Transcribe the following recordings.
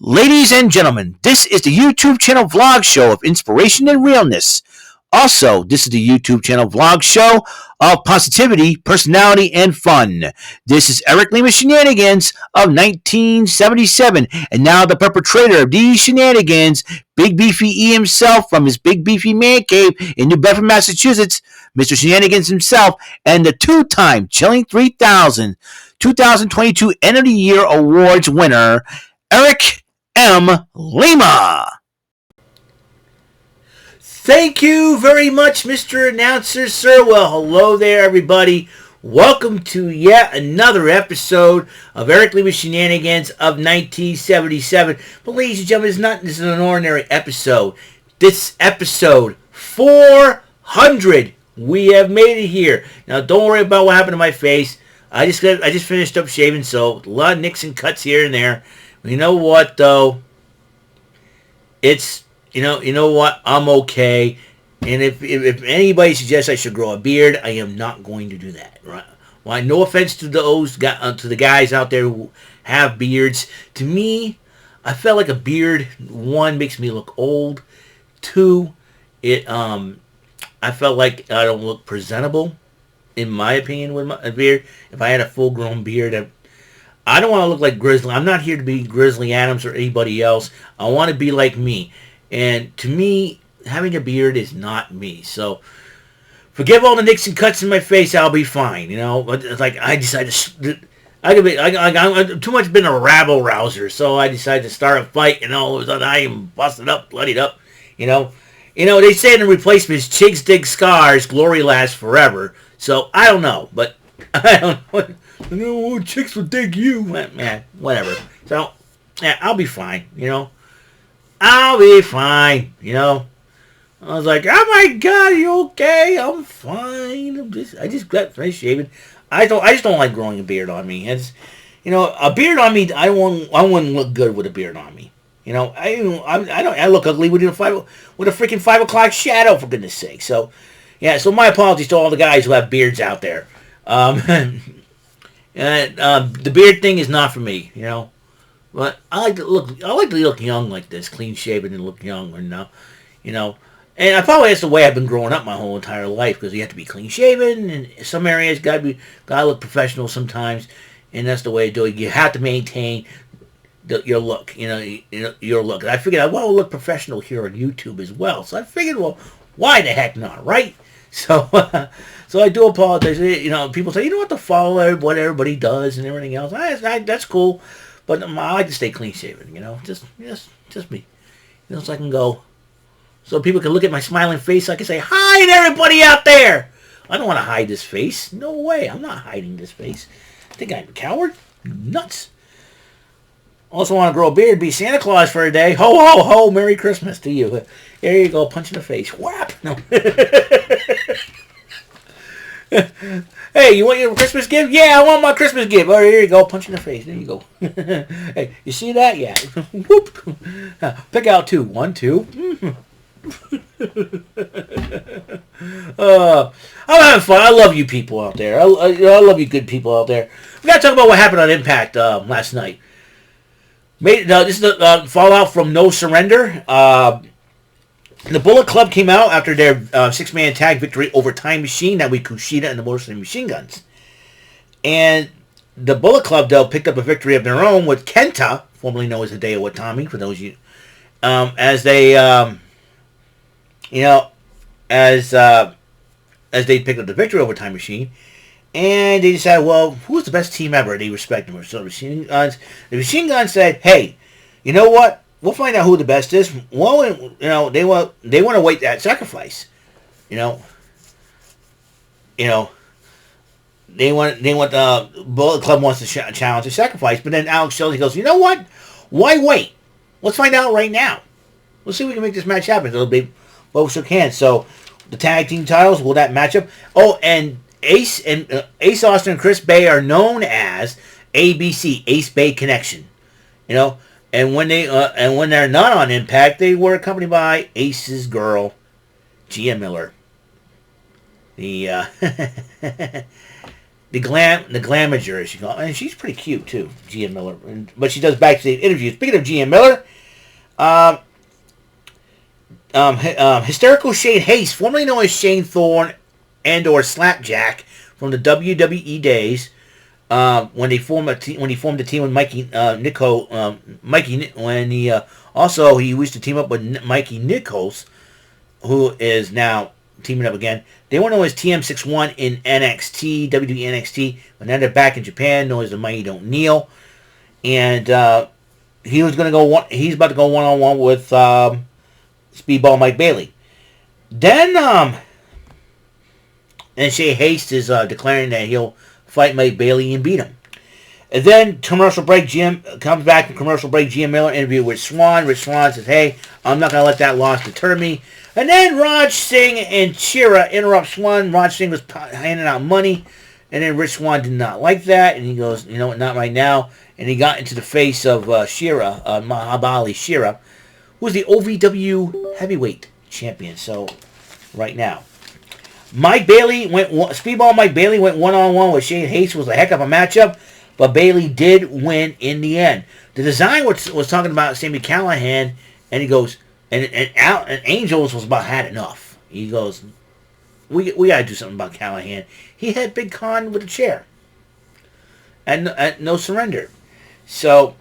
Ladies and gentlemen, this is the YouTube channel vlog show of inspiration and realness. Also, this is the YouTube channel vlog show of positivity, personality, and fun. This is Eric Lima Shenanigans of 1977, and now the perpetrator of these shenanigans, Big Beefy E himself from his Big Beefy Man Cave in New Bedford, Massachusetts, Mr. Shenanigans himself, and the two-time Chilling 3000 2022 End of the Year Awards winner, Eric M. Lima. Thank you very much, Mr. Announcer, sir. Well, hello there, everybody. Welcome to yet another episode of Eric Lima Shenanigans of 1977. But ladies and gentlemen, this is an ordinary episode. This episode 400. We have made it here. Now, don't worry about what happened to my face. I just finished up shaving, so a lot of nicks and cuts here and there. You know what, though? It's, you know what? I'm okay. And if anybody suggests I should grow a beard, I am not going to do that. Right? Well, no offense to the guys out there who have beards. To me, I felt like a beard, one, makes me look old. Two, I felt like I don't look presentable, in my opinion, with a beard. If I had a full-grown beard, I don't want to look like Grizzly. I'm not here to be Grizzly Adams or anybody else. I want to be like me. And to me, having a beard is not me. So, forgive all the nicks and cuts in my face. I'll be fine. You know, it's like I decided I'm too much been a rabble rouser. So I decided to start a fight. And all of a sudden, I am busted up, bloodied up. You know, they say in the replacements, chicks dig scars, glory lasts forever. So I don't know, but I don't know. No, chicks will dig you. Man, whatever. So, yeah, I'll be fine, I'll be fine, I was like, oh my God, are you okay? I'm fine. I just got finished shaving. I just don't like growing a beard on me. It's, a beard on me, I wouldn't look good with a beard on me. I look ugly with a freaking 5 o'clock shadow, for goodness sake. So, yeah, so my apologies to all the guys who have beards out there. The beard thing is not for me, But I like to look young like this, clean shaven and look young, and And I probably that's the way I've been growing up my whole entire life, because you have to be clean shaven, and some areas gotta look professional sometimes, and that's the way to do it. You have to maintain your look, your look. And I figured I want to look professional here on YouTube as well, so I figured, well, why the heck not, right? So, so I do apologize. People say, to follow what everybody does and everything else. That's cool, but I like to stay clean shaven. Just me. So I can go, so people can look at my smiling face. So I can say hi to everybody out there. I don't want to hide this face. No way. I'm not hiding this face. I think I'm a coward. Nuts. Also want to grow a beard, be Santa Claus for a day. Ho, ho, ho, Merry Christmas to you. There you go, punch in the face. Whap! No. Hey, you want your Christmas gift? Yeah, I want my Christmas gift. Oh, here you go, punch in the face. There you go. Hey, you see that? Yeah. Whoop. Pick out 2. 1, 2. I'm having fun. I love you people out there. I love you good people out there. We got to talk about what happened on Impact last night. This is the fallout from No Surrender. The Bullet Club came out after their 6-man tag victory over Time Machine, that week Kushida and the Motor City Machine Guns. And the Bullet Club, though, picked up a victory of their own with Kenta, formerly known as Hideo Watami, for those of you, as they, as they picked up the victory over Time Machine. And they decided, well, who's the best team ever? They respect them. So the Machine Guns said, hey, you know what? We'll find out who the best is. Well, they want to wait that sacrifice. They want Bullet Club wants to challenge the sacrifice, but then Alex Shelley goes, you know what? Why wait? Let's find out right now. Let's see if we can make this match happen. It'll be both shook hands. So the tag team titles, will that match up? Oh, and Ace Austin and Chris Bay are known as ABC, Ace Bay Connection. And when they're not on Impact, they were accompanied by Ace's girl, Gia Miller. The the glamager, as she calls, and she's pretty cute too, Gia Miller. But she does backstage interviews. Speaking of Gia Miller, hysterical Shane Haste, formerly known as Shane Thorne and/or Slapjack from the WWE days, when he formed a team with Mikey he used to team up with Mikey Nichols, who is now teaming up again. They were known as TM61 in NXT, WWE NXT, but now they're back in Japan, known as the Mighty Don't Kneel. And he's about to go one-on-one with Speedball Mike Bailey. Then, and Shea Haste is declaring that he'll fight Mike Bailey and beat him. And then, commercial break, Jim comes back from commercial break. Gia Miller interview with Swann. Rich Swann says, hey, I'm not going to let that loss deter me. And then Raj Singh and Shera interrupt Swann. Raj Singh was handing out money. And then Rich Swann did not like that. And he goes, you know what, not right now. And he got into the face of Shera, Mahabali Shera, who was the OVW heavyweight champion. So, right now. Speedball Mike Bailey went one-on-one with Shane Haste. Was a heck of a matchup. But Bailey did win in the end. The design was talking about Sami Callihan, and he goes, and Angels was about had enough. He goes, we got to do something about Callihan. He had Big Con with a chair. And no surrender. So,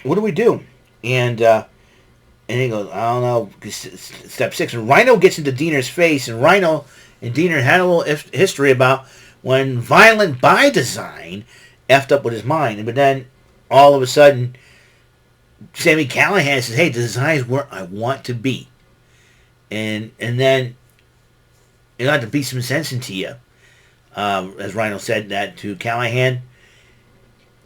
what do we do? And he goes, I don't know, step 6. And Rhino gets into Diener's face, and Rhino and Diener had a little history about when Violent by Design effed up with his mind. But then, all of a sudden, Sami Callihan says, hey, the design is where I want to be. And then, you got to beat some sense into you. As Rhino said that to Callihan.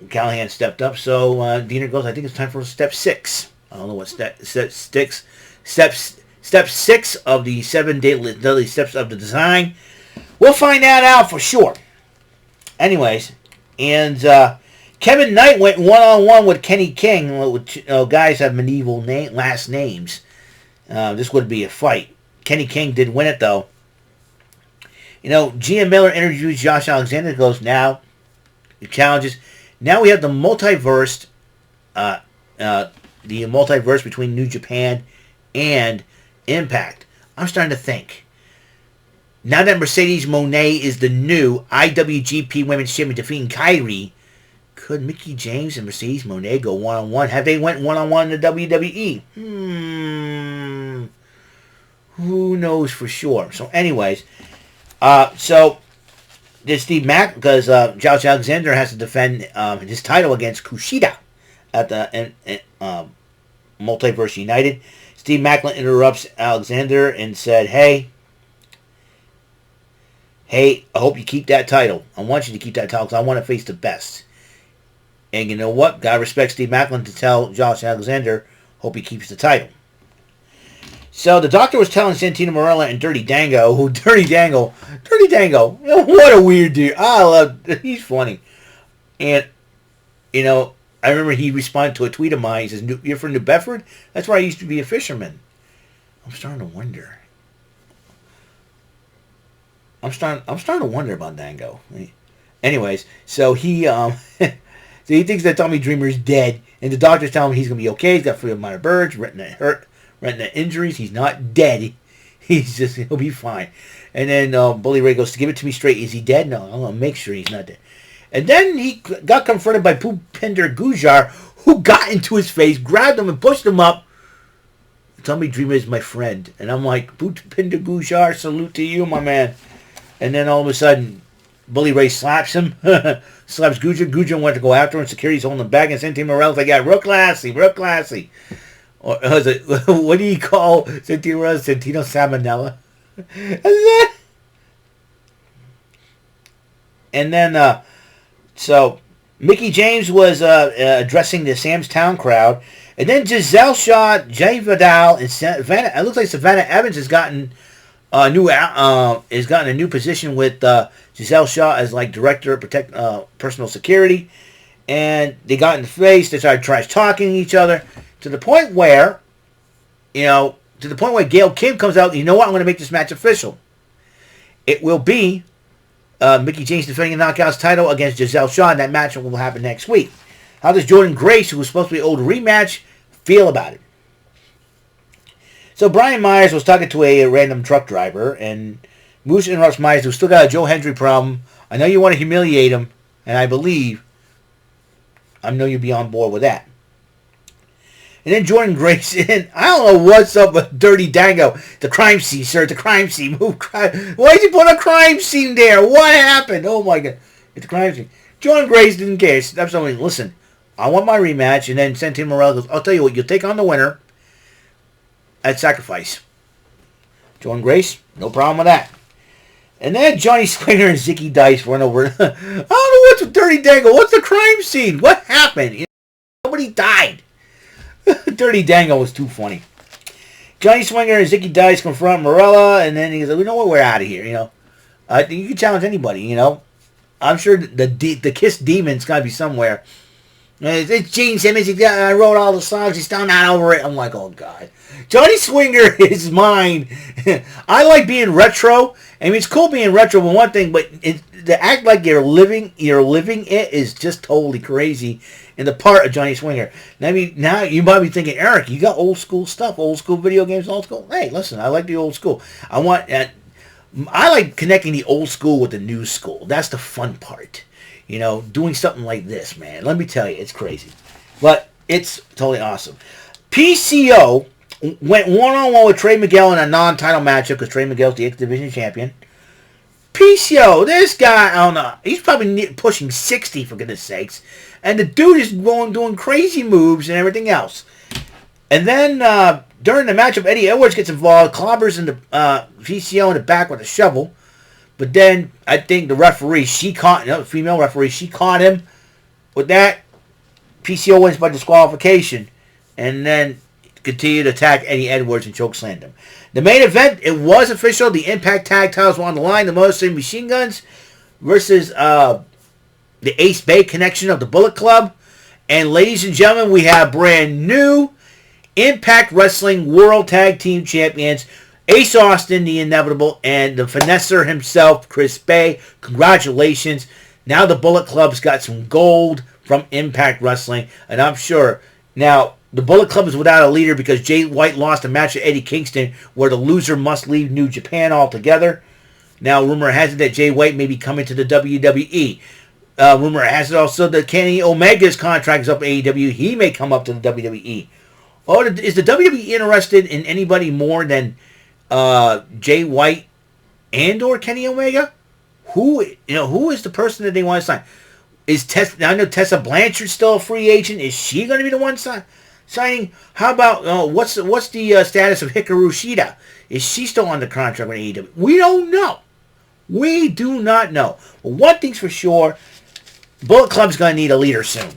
Callihan stepped up, so Diener goes, I think it's time for step 6. I don't know what step 6 of the 7 deadly steps of the design. We'll find that out for sure. Anyways, and Kevin Knight went one-on-one with Kenny King, which guys have medieval last names. This would be a fight. Kenny King did win it, though. You know, Gia Miller interviews Josh Alexander, goes, now, the challenges. Now we have the multiverse between New Japan and Impact. I'm starting to think. Now that Mercedes Moné is the new IWGP Women's Champion defeating Kairi, could Mickie James and Mercedes Moné go one-on-one? Have they went one-on-one in the WWE? Who knows for sure? So anyways, so there's Steve Mack, because Josh Alexander has to defend his title against Kushida at the Multiverse United. Steve Macklin interrupts Alexander and said, Hey, I hope you keep that title. I want you to keep that title because I want to face the best. And you know what? God respects Steve Macklin to tell Josh Alexander, hope he keeps the title. So the doctor was telling Santino Marella and Dirty Dango, what a weird dude. He's funny. And, you know, I remember he responded to a tweet of mine. He says, you're from New Bedford? That's where I used to be a fisherman. I'm starting to wonder. I'm starting to wonder about Dango. Anyways, so he so he thinks that Tommy Dreamer is dead, and the doctor's telling him he's gonna be okay. He's got Freedom Minor Birds, retina injuries. He's not dead. He'll be fine. And then Bully Ray goes, to give it to me straight, is he dead? No, I'm gonna make sure he's not dead. And then he got confronted by Bhupinder Gujar, who got into his face, grabbed him, and pushed him up. Tommy Dreamer is my friend. And I'm like, Bhupinder Gujar, salute to you, my man. And then all of a sudden, Bully Ray slaps him, slaps Gujar. Gujar went to go after him. Security's holding him back, and Santino Morella's like, yeah, real classy. Or what do you call Santino Morella? Santino Salmonella? And then, so Mickie James was addressing the Sam's Town crowd, and then Giselle Shaw, Jay Vidal, and Savannah. It looks like Savannah Evans has gotten a new position with Giselle Shaw as like director of personal security, and they got in the face. They started trash talking each other to the point where, Gail Kim comes out. You know what? I'm going to make this match official. It will be Mickey James defending the Knockouts title against Giselle Shaw, and that match will happen next week. How does Jordan Grace, who was supposed to be owed a rematch, feel about it? So Brian Myers was talking to a random truck driver, and Moose interrupts Myers, who still got a Joe Hendry problem. I know you want to humiliate him, and I know you'll be on board with that. And then Jordan Grace in. I don't know what's up with Dirty Dango. The crime scene, sir. The crime scene. Why did you put a crime scene there? What happened? Oh, my God. It's a crime scene. Jordan Grace didn't care. That's something. Listen, I want my rematch. And then Santino Morello goes, I'll tell you what. You'll take on the winner at Sacrifice. Jordan Grace, no problem with that. And then Johnny Swinger and Zicky Dice run over. I don't know what's with Dirty Dango. What's the crime scene? What happened? Nobody died. Dirty Dango was too funny. Johnny Swinger and Zicky Dice confront Morella, and then he goes, "You know what? We're out of here." You can challenge anybody. I'm sure the Kiss Demon's got to be somewhere. It's Gene Simmons. I wrote all the songs. He's still not over it. I'm like, oh God. Johnny Swinger is mine. I like being retro. I mean, it's cool being retro, but one thing, but to act like you're living it is just totally crazy. In the part of Johnny Swinger. Now you might be thinking, Eric, you got old school stuff, old school video games, old school. Hey, listen, I like the old school. I like connecting the old school with the new school. That's the fun part. Doing something like this, man. Let me tell you, it's crazy. But it's totally awesome. PCO went one-on-one with Trey Miguel in a non-title matchup because Trey Miguel's the X Division champion. PCO, this guy, I don't know, he's probably pushing 60 for goodness sakes. And the dude is doing crazy moves and everything else. And then during the matchup, Eddie Edwards gets involved, clobbers in the PCO in the back with a shovel. But then I think the referee, female referee, she caught him with that. PCO wins by disqualification. And then continued to attack Eddie Edwards and chokeslammed him. The main event, it was official. The Impact Tag titles were on the line. The Motor City Machine Guns versus the Ace Bay connection of the Bullet Club. And ladies and gentlemen, we have brand new Impact Wrestling World Tag Team Champions, Ace Austin, the Inevitable, and the finesser himself, Chris Bay. Congratulations. Now the Bullet Club's got some gold from Impact Wrestling. And I'm sure now the Bullet Club is without a leader because Jay White lost a match to Eddie Kingston where the loser must leave New Japan altogether. Now rumor has it that Jay White may be coming to the WWE. Rumor has it also that Kenny Omega's contract is up at AEW. He may come up to the WWE. Oh, is the WWE interested in anybody more than Jay White and or Kenny Omega? Who is the person that they want to sign? I know Tessa Blanchard's still a free agent. Is she going to be the one signing? How about what's the status of Hikaru Shida? Is she still on the contract with AEW? We don't know. We do not know. But one thing's for sure, Bullet Club's going to need a leader soon.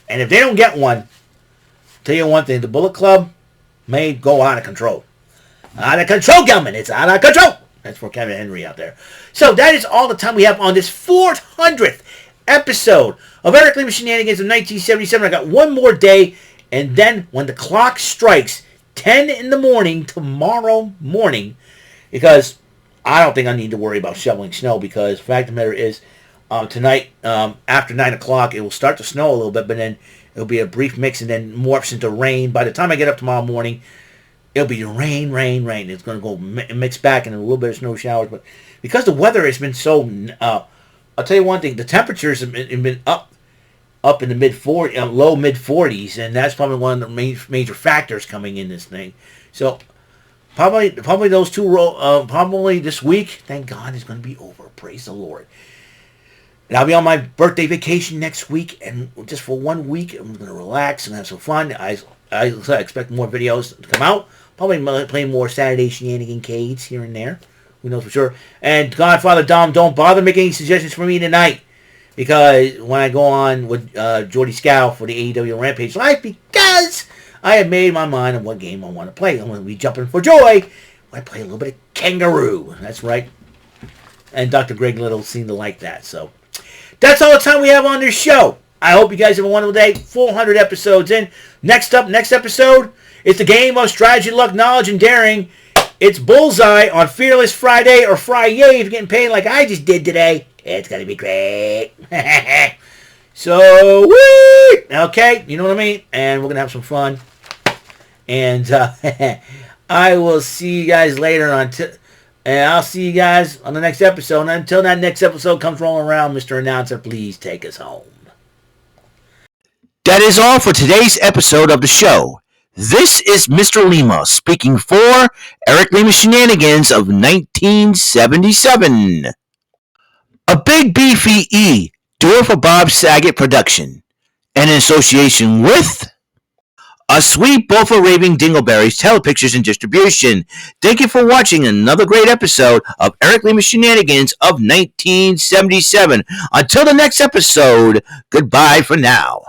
And if they don't get one, tell you one thing, the Bullet Club may go out of control. Out of control, Gelman. It's out of control. That's for Kevin Henry out there. So that is all the time we have on this 400th episode of Eric Lima Shenanigans of 1977. I got one more day, and then when the clock strikes 10 in the morning tomorrow morning, because I don't think I need to worry about shoveling snow, because the fact of the matter is, tonight, after 9 o'clock, it will start to snow a little bit, but then it'll be a brief mix and then morphs into rain. By the time I get up tomorrow morning, it'll be rain. It's going to go mix back and a little bit of snow showers. But because the weather has been so, I'll tell you one thing, the temperatures have been up in the low mid-40s, and that's probably one of the major factors coming in this thing. So probably those two, probably this week, thank God, is going to be over. Praise the Lord. And I'll be on my birthday vacation next week, and just for 1 week, I'm going to relax and have some fun. I expect more videos to come out. Probably play more Saturday Shenanigans here and there. Who knows for sure. And Godfather Dom, don't bother making any suggestions for me tonight, because when I go on with Jordy Scow for the AEW Rampage Live, because I have made my mind on what game I want to play. I'm going to be jumping for joy when I play a little bit of Kangaroo. That's right. And Dr. Greg Little seemed to like that, so that's all the time we have on this show. I hope you guys have a wonderful day. 400 episodes in. Next episode, it's the game of strategy, luck, knowledge, and daring. It's Bullseye on Fearless Friday or Friday if you're getting paid like I just did today. It's going to be great. So, woo! Okay, you know what I mean? And we're going to have some fun. And I will see you guys later on. And I'll see you guys on the next episode. And until that next episode comes rolling around, Mr. Announcer, please take us home. That is all for today's episode of the show. This is Mr. Lima speaking for Eric Lima Shenanigans of 1977. A Big Beefy E, do it for Bob Saget production. And in association with A Sweet Bowl for Raving Dingleberries Telepictures and Distribution. Thank you for watching another great episode of Eric Lima Shenanigans of 1977. Until the next episode, goodbye for now.